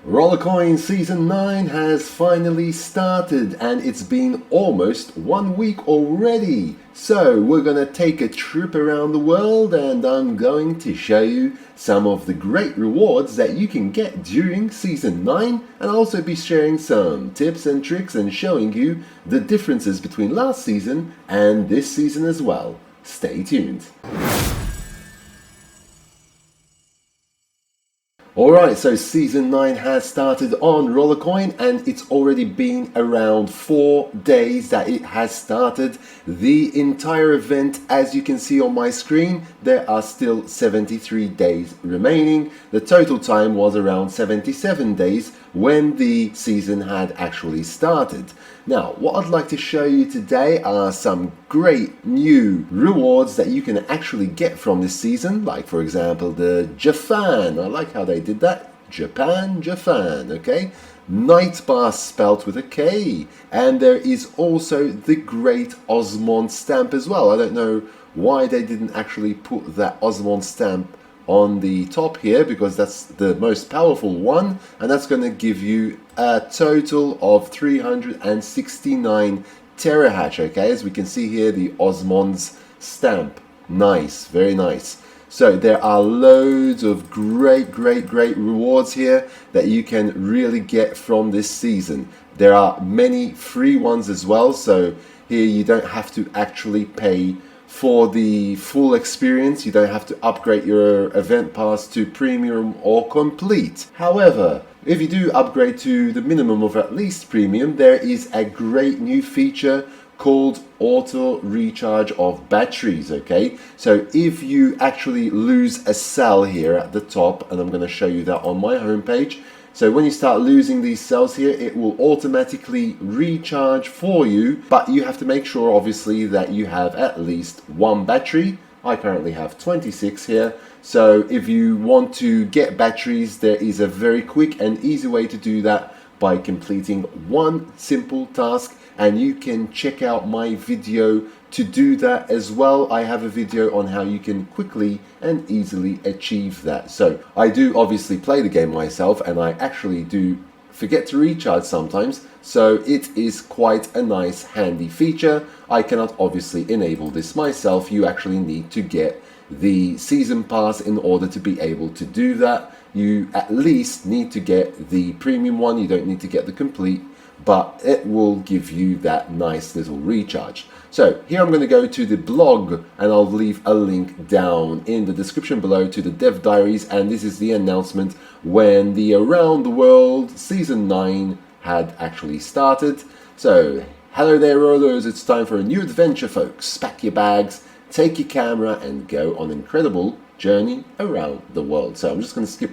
Rollercoin Season 9 has finally started and it's been almost 1 week already. So we're gonna take a trip around the world and I'm going to show you some of the great rewards that you can get during Season 9 and I'll also be sharing some tips and tricks and showing you the differences between last season and this season as well. Stay tuned. Alright, so Season 9 has started on Rollercoin and it's already been around 4 days that it has started. The entire event, as you can see on my screen, there are still 73 days remaining. The total time was around 77 days when the season had actually started. Now, what I'd like to show you today are some great new rewards that you can actually get from this season, like for example the Japan. I like how they did that. Japan, okay? Night Pass spelt with a K. And there is also the great Osmond stamp as well. I don't know why they didn't actually put that Osmond stamp on the top here, because that's the most powerful one, and that's going to give you a total of 369 terahash. Okay, as we can see here, the Osmond's stamp. Nice, very nice. So there are loads of great rewards here that you can really get from this season. There are many free ones as well, so here you don't have to actually pay for the full experience. You don't have to upgrade your event pass to premium or complete. However, if you do upgrade to the minimum of at least premium, there is a great new feature called auto recharge of batteries. Okay, so if you actually lose a cell here at the top, and I'm going to show you that on my homepage. So when you start losing these cells here, it will automatically recharge for you, but you have to make sure obviously that you have at least one battery. I currently have 26 here. So if you want to get batteries, there is a very quick and easy way to do that by completing one simple task, and you can check out my video to do that as well. I have a video on how you can quickly and easily achieve that. So I do obviously play the game myself, and I actually do forget to recharge sometimes, so it is quite a nice handy feature. I cannot obviously enable this myself. You actually need to get the season pass in order to be able to do that. You at least need to get the premium one. You don't need to get the complete, but it will give you that nice little recharge. So here I'm going to go to the blog, and I'll leave a link down in the description below to the dev diaries, and this is the announcement when the Around the World Season 9 had actually started. So hello there rollers, it's time for a new adventure folks. Pack your bags, take your camera and go on an incredible journey around the world. So I'm just going to skip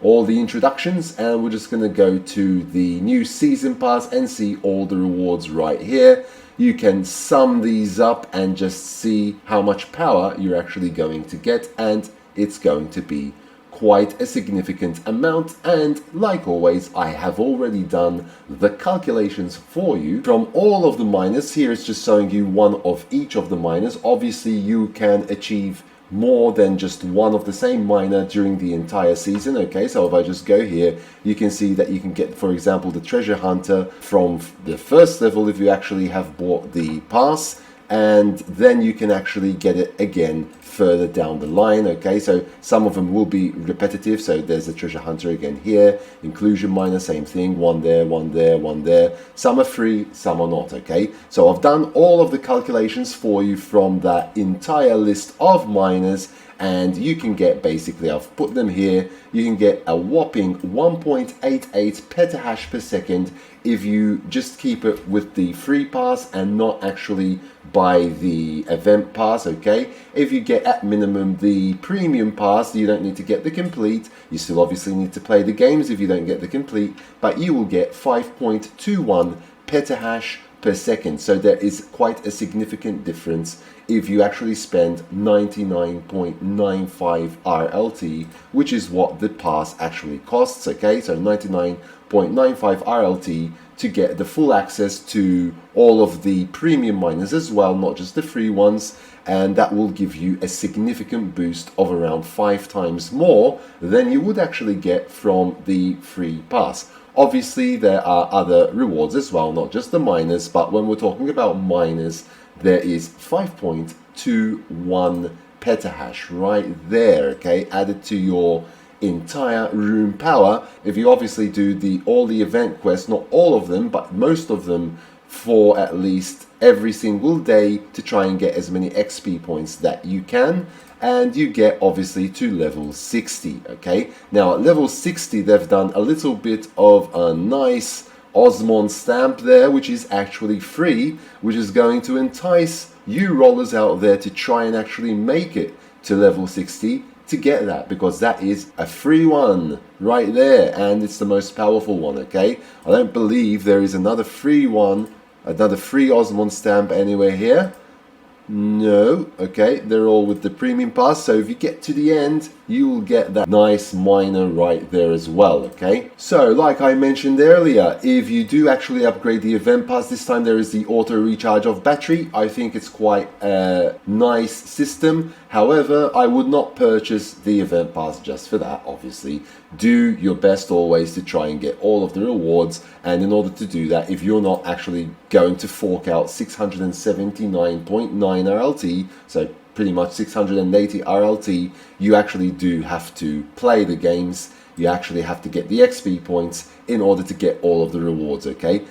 all the introductions and we're just going to go to the new season pass and see all the rewards right here. You can sum these up and just see how much power you're actually going to get, and it's going to be quite a significant amount. And like always, I have already done the calculations for you from all of the miners. Here it's just showing you one of each of the miners. Obviously you can achieve more than just one of the same miner during the entire season. Okay, so if I just go here, you can see that you can get, for example, the treasure hunter from the first level if you actually have bought the pass, and then you can actually get it again further down the line. Okay, so some of them will be repetitive. So there's the treasure hunter again here, inclusion miner, same thing, one there, one there, one there. Some are free, some are not. Okay, so I've done all of the calculations for you from that entire list of miners, and you can get, basically I've put them here, you can get a whopping 1.88 petahash per second if you just keep it with the free pass and not actually buy the event pass. Okay, if you get at minimum the premium pass, you don't need to get the complete. You still obviously need to play the games if you don't get the complete, but you will get 5.21 petahash per second. So there is quite a significant difference if you actually spend 99.95 RLT, which is what the pass actually costs, okay? So 99.95 RLT to get the full access to all of the premium miners as well, not just the free ones, and that will give you a significant boost of around 5 times more than you would actually get from the free pass. Obviously, there are other rewards as well, not just the miners, but when we're talking about miners, there is 5.21 petahash right there, okay, added to your entire room power. If you obviously do all the event quests, not all of them, but most of them, for at least every single day to try and get as many XP points that you can, and you get obviously to level 60, okay? Now at level 60 they've done a little bit of a nice Osmond stamp there, which is actually free, which is going to entice you rollers out there to try and actually make it to level 60 to get that, because that is a free one right there, and it's the most powerful one, okay? I don't believe there is another free one, another free Osmond stamp anywhere here. No, okay, they're all with the premium pass, so if you get to the end, you will get that nice miner right there as well, okay? So, like I mentioned earlier, if you do actually upgrade the event pass, this time there is the auto recharge of battery. I think it's quite a nice system. However, I would not purchase the event pass just for that, obviously. Do your best always to try and get all of the rewards, and in order to do that, if you're not actually going to fork out 679.9 RLT, so pretty much 680 RLT, you actually do have to play the games. You actually have to get the XP points in order to get all of the rewards, okay?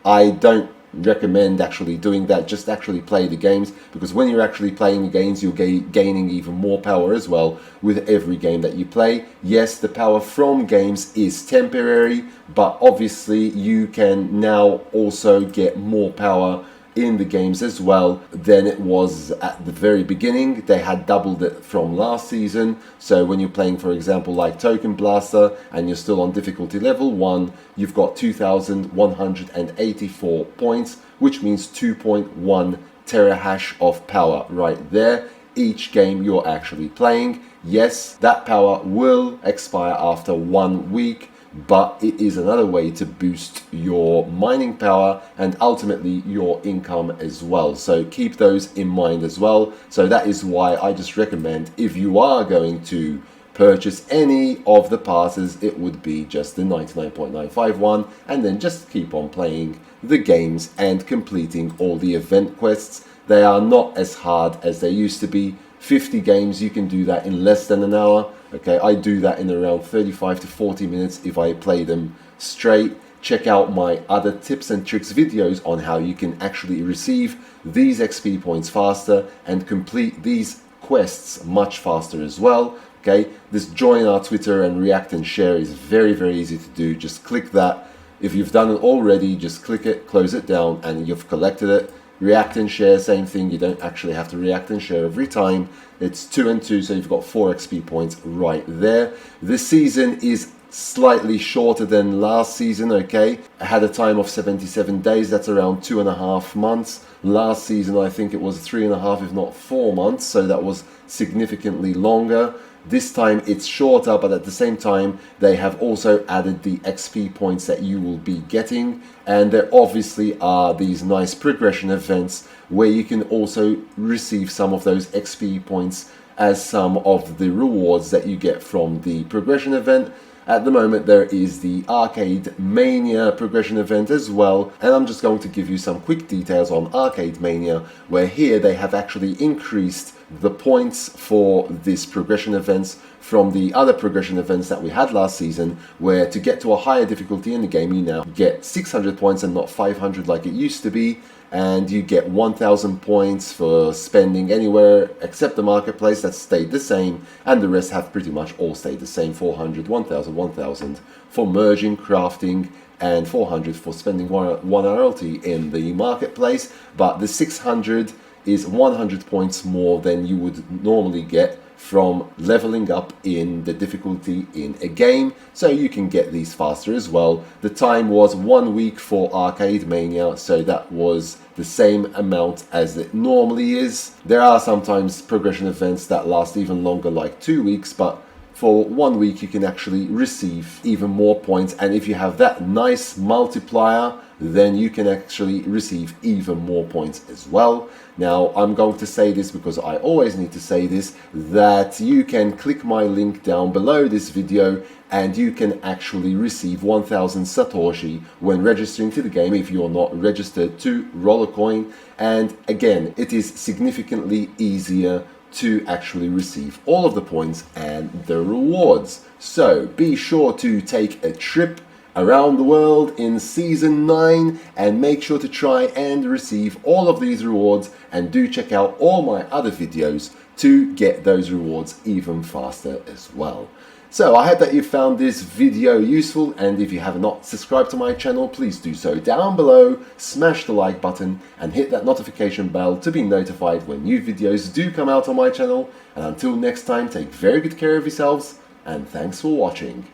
I don't recommend actually doing that. Just actually play the games, because when you're actually playing the games, you're gaining even more power as well with every game that you play. Yes, the power from games is temporary, but obviously you can now also get more power in the games as well than it was at the very beginning. They had doubled it from last season, so when you're playing, for example, like Token Blaster and you're still on difficulty level 1, you've got 2,184 points, which means 2.1 terahash of power right there each game you're actually playing. Yes, that power will expire after 1 week, but it is another way to boost your mining power and ultimately your income as well. So keep those in mind as well. So that is why I just recommend, if you are going to purchase any of the passes, it would be just the 99.951, and then just keep on playing the games and completing all the event quests. They are not as hard as they used to be. 50 games, you can do that in less than an hour. Okay, I do that in around 35 to 40 minutes if I play them straight. Check out my other tips and tricks videos on how you can actually receive these XP points faster and complete these quests much faster as well. Okay, this join our Twitter and react and share is very, very easy to do. Just click that. If you've done it already, just click it, close it down, and you've collected it. React and share, same thing. You don't actually have to react and share every time. It's 2 and 2, so you've got 4 XP points right there. This season is slightly shorter than last season, okay? I had a time of 77 days, that's around 2.5 months. Last season, I think it was 3.5, if not 4 months, so that was significantly longer. This time it's shorter, but at the same time they have also added the XP points that you will be getting, and there obviously are these nice progression events where you can also receive some of those XP points as some of the rewards that you get from the progression event. At the moment there is the Arcade Mania progression event as well, and I'm just going to give you some quick details on Arcade Mania, where here they have actually increased the points for this progression events from the other progression events that we had last season, where to get to a higher difficulty in the game you now get 600 points and not 500 like it used to be, and you get 1,000 points for spending anywhere except the marketplace. That stayed the same, and the rest have pretty much all stayed the same. 400, 1,000, 1,000 for merging, crafting, and 400 for spending one RLT in the marketplace. But the 600 is 100 points more than you would normally get from leveling up in the difficulty in a game, so you can get these faster as well. The time was 1 week for Arcade Mania, so that was the same amount as it normally is. There are sometimes progression events that last even longer, like 2 weeks, but for 1 week you can actually receive even more points, and if you have that nice multiplier, then you can actually receive even more points as well. Now, I'm going to say this because I always need to say this, that you can click my link down below this video and you can actually receive 1000 Satoshi when registering to the game if you're not registered to Rollercoin. And again, it is significantly easier to actually receive all of the points and the rewards. So be sure to take a trip around the world in Season 9 and make sure to try and receive all of these rewards, and do check out all my other videos to get those rewards even faster as well. So I hope that you found this video useful, and if you have not subscribed to my channel, please do so down below, smash the like button and hit that notification bell to be notified when new videos do come out on my channel. And until next time, take very good care of yourselves, and thanks for watching.